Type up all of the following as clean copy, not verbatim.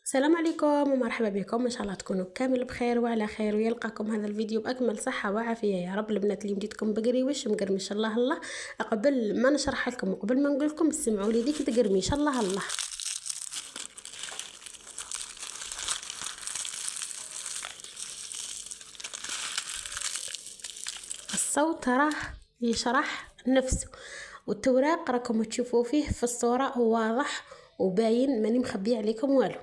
السلام عليكم ومرحبا بكم، ان شاء الله تكونوا كامل بخير وعلى خير، ويلقاكم هذا الفيديو باكمل صحه وعافيه يا رب. البنات اللي بديتكم بقريوش مقرمش الله الله. قبل ما نشرح لكم وقبل ما نقول لكم اسمعوا لي ديك تقرميش الله الله. الصوت راه يشرح نفسه، والتوراق راكم تشوفوا فيه في الصوره واضح وباين، ماني مخبيه عليكم والو.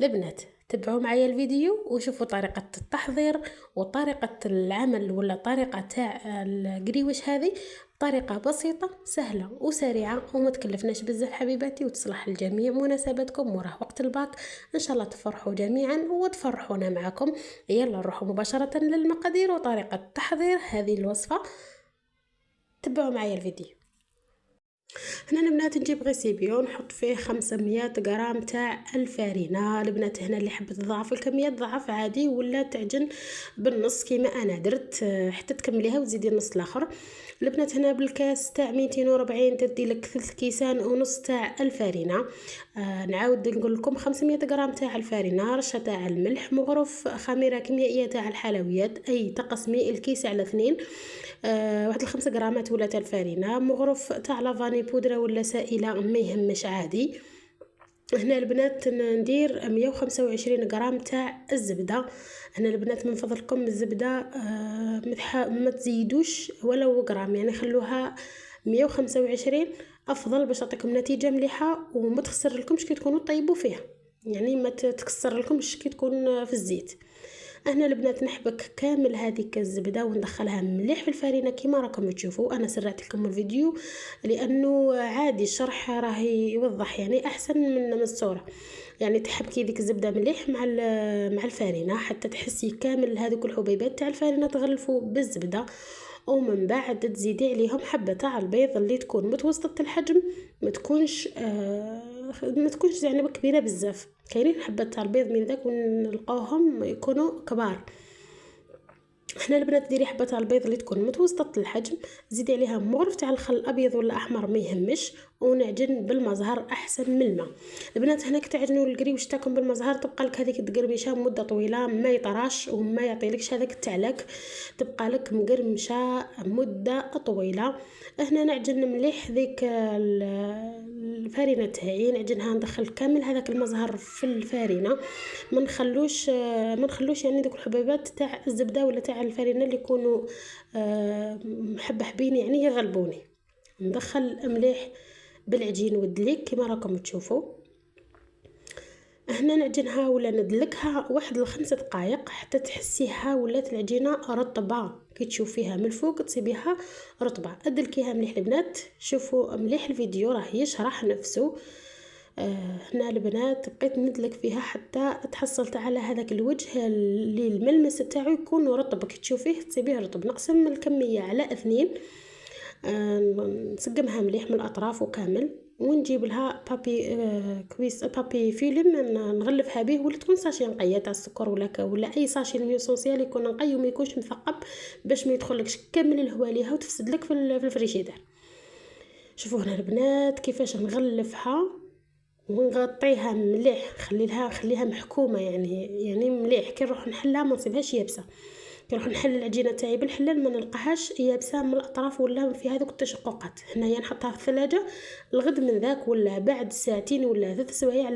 البنات تبعوا معايا الفيديو وشوفوا طريقة التحضير وطريقة العمل ولا طريقة تاع القريوش هذه، طريقة بسيطة سهلة وسريعة وما تكلفناش بزاف حبيباتي، وتصلح لجميع مناسباتكم. وراه وقت الباك ان شاء الله تفرحوا جميعا وتفرحونا معكم. يلا نروحوا مباشرة للمقادير وطريقة تحضير هذه الوصفة. تبعوا معايا الفيديو. هنا البنات نجيب غيسيبيو نحط فيه 500 غرام تاع الفارينه. البنات هنا اللي حبت تضاعف الكميه تضاعف عادي، ولا تعجن بالنص كيما انا درت حتى تكمليها وتزيدي النص الاخر. البنات هنا بالكاس تاع 240 تدي لك 3 كيسان ونص تاع الفارينه. نعاود نقول لكم 500 غرام تاع الفارينه، رشه تاع الملح، مغرف خميره كيميائيه تاع الحلويات، اي تقسمي الكيس على 2. واحد الخمسة غرامات ولا تاع الفارينه، مغرف تاع لافاني بودره ولا سائله ما يهمش عادي. هنا البنات ندير 125 غرام تاع الزبده. هنا البنات من فضلكم الزبده ما تزيدوش ولو غرام، يعني خلوها 125 افضل باش تعطيكم نتيجه مليحه وما تخسر لكمش كي تكونوا طيبوا فيها، يعني ما تكسر لكمش كي تكون في الزيت. هنا البنات نحبك كامل هذيك الزبده وندخلها مليح في الفارينه كيما راكم تشوفوا. انا سرعت لكم الفيديو لانه عادي الشرح راه يوضح يعني احسن من الصوره. يعني تحبكي ديك الزبده مليح مع الفارينه حتى تحسي كامل هذوك الحبيبات تاع الفارينه تغلفوا بالزبده. ومن بعد تزيدي عليهم حبه تاع البيض اللي تكون متوسطه الحجم، ما تكونش يعني كبيره بزاف. كاينين حبه تاع البيض من ذاك ونلقاوهم يكونوا كبار. احنا البنات ديري حبه تاع البيض اللي تكون متوسطه الحجم، زيدي عليها مغرف تاع الخل ابيض ولا احمر ما يهمش، ونعجن بالمزهر احسن من الماء. البنات هناك تعجنوا القريوش تاعكم بالمزهر تبقى لك هذيك تقرميشه مده طويله، ما يطراش وما يعطيلكش هذاك التعلق، تبقى لك مقرمشه مده طويله. هنا نعجن مليح ذيك الفارينه تاعي، نعجنها ندخل كامل هذاك المزهر في الفارينه، ما نخلوش يعني دوك الحبيبات تاع الزبده ولا تاع الفارينه اللي يكونوا محبحبين يعني يغلبوني. ندخل مليح بالعجين والدليك كما راكم تشوفوا. هنا نعجنها ولا ندلكها واحد ل5 دقائق حتى تحسيها ولات العجينه رطبه، كي تشوفيها من الفوق تصيبيها رطبه. ادلكيها مليح البنات، شوفوا مليح الفيديو راه يشرح نفسه. هنا البنات بقيت ندلك فيها حتى تحصلت على هذاك الوجه اللي الملمس تاعو يكون رطب، كي تشوفيه تسيبيه رطب. نقسم الكميه على 2، نسقمها مليح من الاطراف وكامل، ونجيب لها بابي كويس بابي فيلم نغلفها به، ولا تكون ساشي نقيه تاع السكر ولا اي ساشي الميوسونسيال يكون نقي وما يكونش مثقب باش ما يدخلكش كامل الهواء ليها وتفسد لك في الفريشيدر. شوفوا هنا البنات كيفاش نغلفها ونغطيها مليح، خليها محكومه يعني مليح. كي نروح نحلها ما نصيبهاش يابسه، كي نروح نحل العجينه تاعي بالحلال ما نلقاهاش يابسه من الاطراف ولا في هذوك التشققات. هنايا نحطها في الثلاجه الغد من ذاك ولا بعد ساعتين ولا 3 سوايع.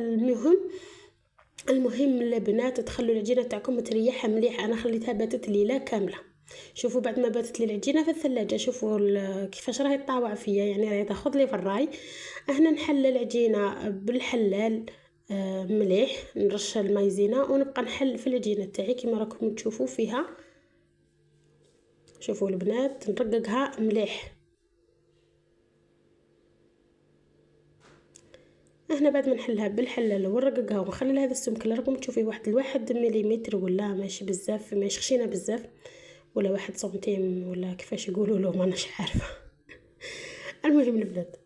المهم البنات تخلوا العجينه تاعكم تريحها مليح. انا خليتها باتت ليله كامله. شوفوا بعد ما باتت لي العجينه في الثلاجه شوفوا كيفاش راهي تطاوع فيا، يعني راهي تاخذ لي في الراي. هنا نحل العجينه بالحلال مليح، نرش المايزينا ونبقى نحل في العجينه تاعي كما راكم تشوفوا فيها. شوفوا البنات نرققها مليح. هنا بعد ما نحلها بالحلال ونرققها ونخلي لها هذا السمك اللي راكم تشوفيه واحد مليمتر ولا ماشي بزاف، ماشي خشينه بزاف، ولا 1 سنتيم ولا كيفاش يقولوا له ما عارفه. المهم البنات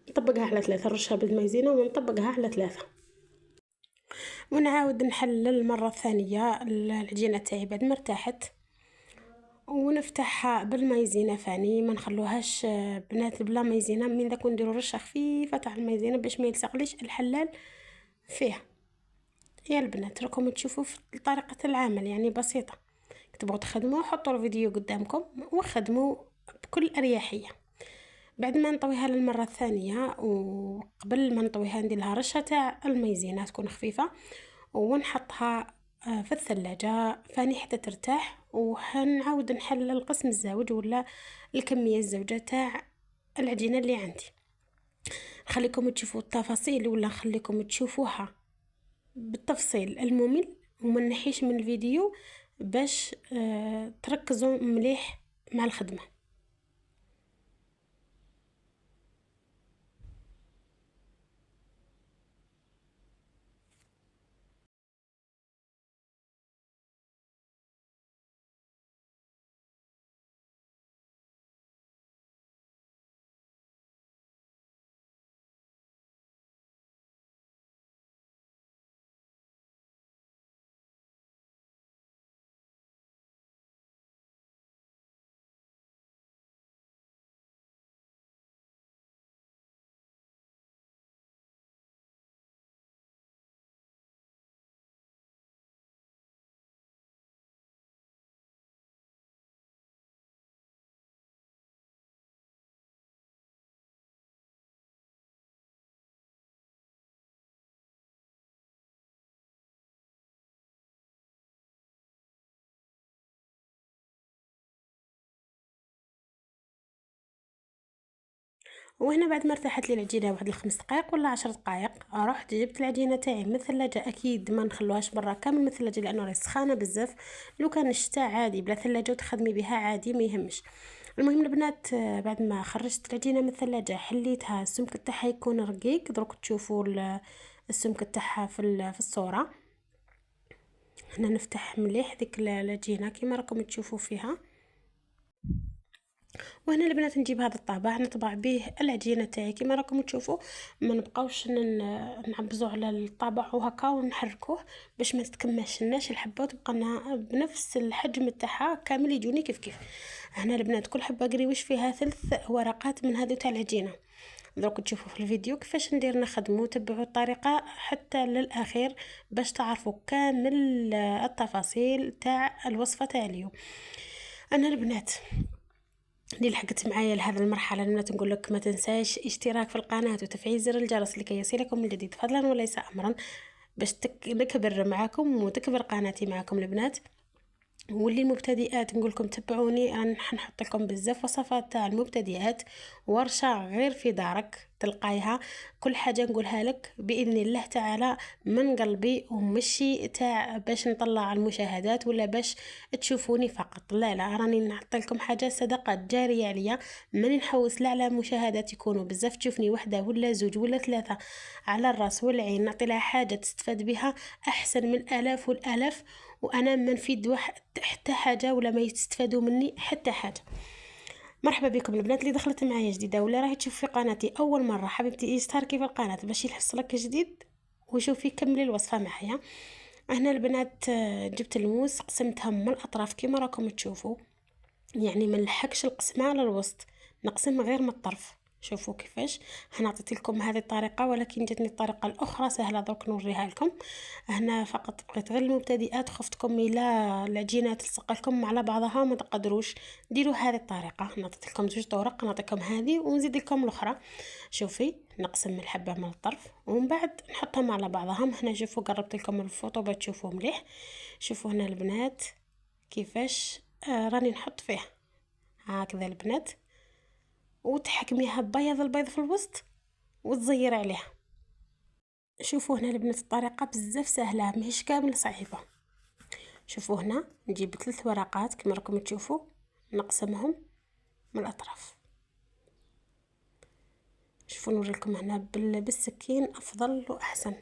نطبقها على 3، نرشها بالمايزينا ونطبقها على 3، ونعاود نحلل المره الثانيه العجينه تاعي بعد ما ارتاحت، ونفتحها بالمايزينا فاني ما نخلوهاش بنات بلا مايزينا. من ذاك نديروا رشه خفيفه تاع المايزينا باش ما يلصقليش الحلال فيها. يا البنات راكم تشوفوا في طريقة العمل، يعني بسيطة. تبغوا تخدموا حطوا الفيديو قدامكم وخدموا بكل أريحية. بعد ما نطويها للمرة الثانية، وقبل ما نطويها ندير لها رشة تاع الميزينة تكون خفيفة، ونحطها في الثلاجة فاني حتى ترتاح. وحنعاود نحل القسم الزوج ولا الكمية الزوجة تاع العجينة اللي عندي. خليكم تشوفوا التفاصيل ولا خليكم تشوفوها بالتفصيل الممل، وما نحيش من الفيديو باش تركزوا مليح مع الخدمة. وهنا بعد ما ارتاحت لي العجينه واحد الخمس دقائق ولا 10 دقائق، رحت جبت العجينه تاعي من الثلاجه. اكيد ما نخلوهاش برا كامل من الثلاجه لانه راهي سخانه بزاف. لو كان الشتاء عادي بلا ثلاجه وتخدمي بها عادي ما يهمش. المهم البنات، بعد ما خرجت العجينه من الثلاجه حليتها، السمك تاعها يكون رقيق. دروك تشوفوا السمك تاعها في الصوره. هنا نفتح مليح ديك العجينه كيما راكم تشوفوا فيها. وهنا البنات نجيب هذا الطابع نطبع به العجينه تاعي كيما راكم تشوفوا. ما نبقاوش نعبزو على الطابع وهكا ونحركوه باش ما تتكماش لناش الحبه وتبقى بنفس الحجم تاعها كامل يجوني كيف. هنا البنات كل حبه قريوش فيها 3 ورقات من هذو تاع العجينه. دروك تشوفوا في الفيديو كيفاش ندير نخدمو. تبعوا الطريقه حتى للاخير باش تعرفوا كامل التفاصيل تاع الوصفه تاع اليوم. انا البنات اللي لحقت معايا لهذا المرحله البنات نقول لك ما تنساش اشتراك في القناه وتفعيل زر الجرس لكي يصلكم الجديد فضلا وليس امرا، باش نكبر معاكم وتكبر قناتي معاكم البنات. واللي المبتدئات نقولكم تبعوني، انا حنحط لكم بزاف وصفات تاع المبتدئات، ورشه غير في دارك تلقايها. كل حاجه نقولها لك باذن الله تعالى من قلبي، ومشي تاع باش نطلع المشاهدات ولا باش تشوفوني فقط. لا راني نحط لكم حاجه صدقه جاريه عليا، ماني نحوس لا على مشاهدات يكونوا بزاف تشوفني وحده ولا زوج ولا 3 على الراس والعين. نعطي لها حاجه تستفاد بها احسن من الاف والالاف، وانا ما نفيد واحد حتى حاجه ولا ما يستفادوا مني حتى حاجه. مرحبا بكم البنات اللي دخلت معايا جديده ولا راهي تشوف في قناتي اول مره. حبيبتي اشتركي في القناه باش يحصلك جديد وشوفي كملي الوصفه معايا. هنا البنات جبت الموس قسمتها من الاطراف كما راكم تشوفوا، يعني ما نلحقش القسمه على الوسط، نقسم غير من الطرف. شوفوا كيفاش. انا عطيت لكم هذه الطريقه ولكن جاتني الطريقه الاخرى سهله درك نوريها لكم. هنا فقط بقيت غير المبتدئات، خفتكم الى العجينه تلصق لكم على بعضها وما تقدروش ديروا هذه الطريقه. نعطيت لكم 2 طرق، نعطيكم هذه ونزيد لكم الاخرى. شوفي نقسم الحبه من الطرف ومن بعد نحطهم على بعضهم. هنا شوفوا قربت لكم الفوطو باش تشوفوا مليح. شوفوا هنا البنات كيفاش راني نحط فيه هكذا البنات، وتحكميها بياض البيض في الوسط وتزير عليها. شوفوا هنا البنات الطريقه بزاف سهله ماهيش كامل صعيبه. شوفوا هنا نجيب 3 ورقات كما راكم تشوفوا، نقسمهم من الاطراف. شوفوا نوريكم هنا بالسكين افضل واحسن.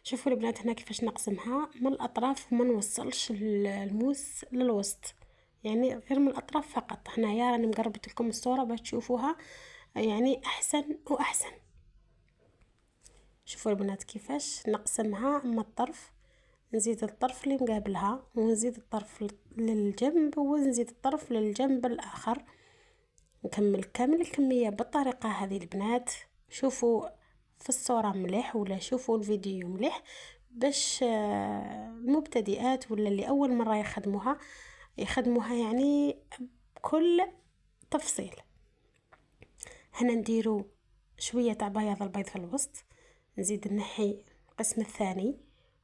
شوفوا البنات هنا كيفاش نقسمها من الاطراف وما نوصلش الموس للوسط، يعني غير من الاطراف فقط. هنايا راني مقربت لكم الصوره باش تشوفوها يعني احسن واحسن. شوفوا البنات كيفاش نقسمها من الطرف، نزيد الطرف اللي مقابلها ونزيد الطرف للجنب ونزيد الطرف للجنب الاخر، نكمل كامل الكميه بالطريقه هذه البنات. شوفوا في الصوره مليح ولا شوفوا الفيديو مليح باش المبتدئات ولا اللي أول مرة يخدموها يعني بكل تفصيل. هنا نديرو شوية تاع بياض البيض في الوسط، نزيد نحي القسم الثاني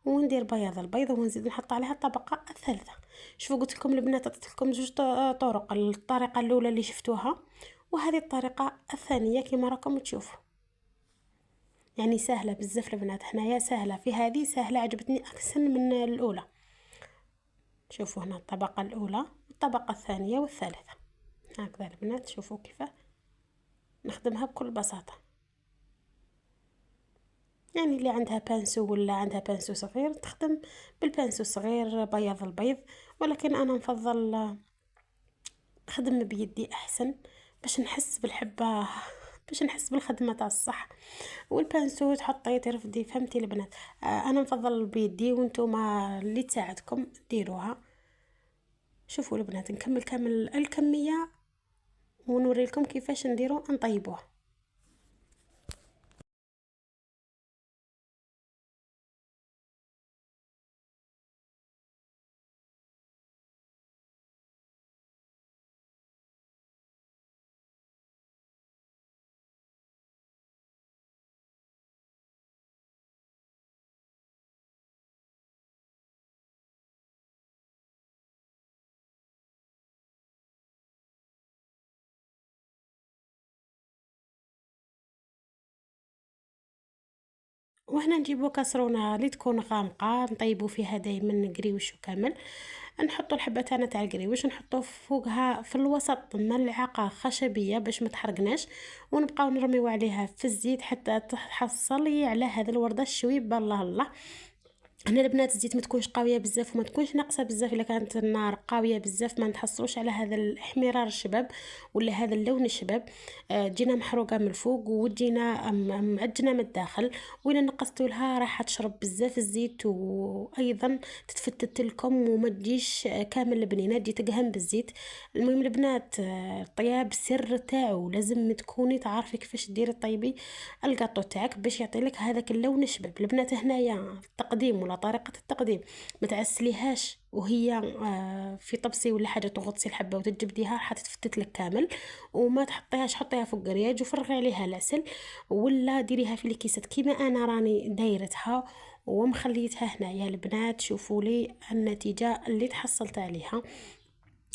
وندير بياض البيض ونزيد نحط عليها الطبقة الثالثة. شوفوا قلت لكم البنات عطيت لكم زوج طرق، الطريقة الأولى اللي شفتوها وهذه الطريقة الثانية كما راكم تشوفوا. يعني سهلة بزاف البنات، هنايا سهلة، في هذه سهلة عجبتني أحسن من الأولى. شوفوا هنا الطبقة الأولى والطبقة الثانية والثالثة هكذا البنات، شوفوا كيف نخدمها بكل بساطة. يعني اللي عندها بانسو ولا عندها بانسو صغير تخدم بالبانسو الصغير بياض البيض، ولكن أنا نفضل نخدم بيدي أحسن باش نحس بالحبة، باش نحس بالخدمة تاع الصح. والبانسو تحطيه ترفدي، فهمتي البنات؟ أنا نفضل بيدي وانتوما اللي تساعدكم ديروها. شوفوا البنات نكمل كامل الكمية ونوري لكم كيفاش نديرو نطيبوه. وهنا نجيبو كاسرونه اللي تكون غامقه نطيبو فيها دايما قريوش وكامل، نحطو الحبه تاعنا تاع القريوش نحطو فوقها في الوسط ملعقه خشبيه باش ما تحرقناش، ونبقاو نرميو عليها في الزيت حتى تحصلي على هذا الورده الشويب. الله الله، هنا البنات الزيت ما تكونش قويه بزاف وما تكونش ناقصه بزاف، الا كانت النار قويه بزاف ما نتحصلوش على هذا الاحمرار الشباب ولا هذا اللون الشباب. تجينا محروقه من الفوق وتجينا معجنه من الداخل، وإلا نقصتوا لها راح تشرب بزاف الزيت وايضا تتفتت لكم وما تجيش كامل البنينه، تجي تقهم بالزيت. المهم البنات الطياب السر تاعو لازم تكوني تعرفي كيفاش ديري طيبي القاطو تاعك باش يعطيلك هذاك اللون الشباب. البنات هنايا التقديم ولا طريقة التقديم ما تعسليهاش وهي في طبسي ولا حاجة تغطسي الحبة وتجبديها راح تتفتت لك كامل، وما تحطيهاش، حطيها فوق الرياج وفرغي عليها العسل، ولا ديريها في الكيسات كيما انا راني دايرتها ومخليتها هنا. يا البنات شوفوا لي النتيجة اللي تحصلت عليها.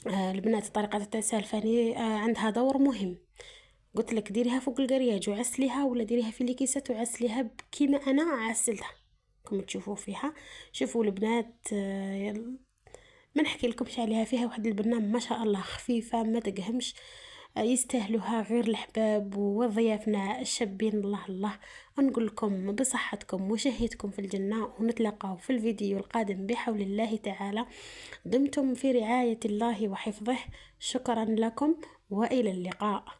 البنات طريقة التسال فاني عندها دور مهم. قلت لك ديريها فوق القرياج وعسليها، ولا ديريها في الكيسات وعسليها كيما انا عسلتها كما تشوفوا فيها. شوفوا البنات ما نحكي لكمش عليها، فيها واحد البرنامج ما شاء الله خفيفه ما تقهمش، يستاهلوها غير الحباب وضيافنا الشابين. الله الله، نقول لكم بصحتكم وشهيتكم في الجنه، ونتلاقاو في الفيديو القادم بحول الله تعالى. دمتم في رعايه الله وحفظه. شكرا لكم والى اللقاء.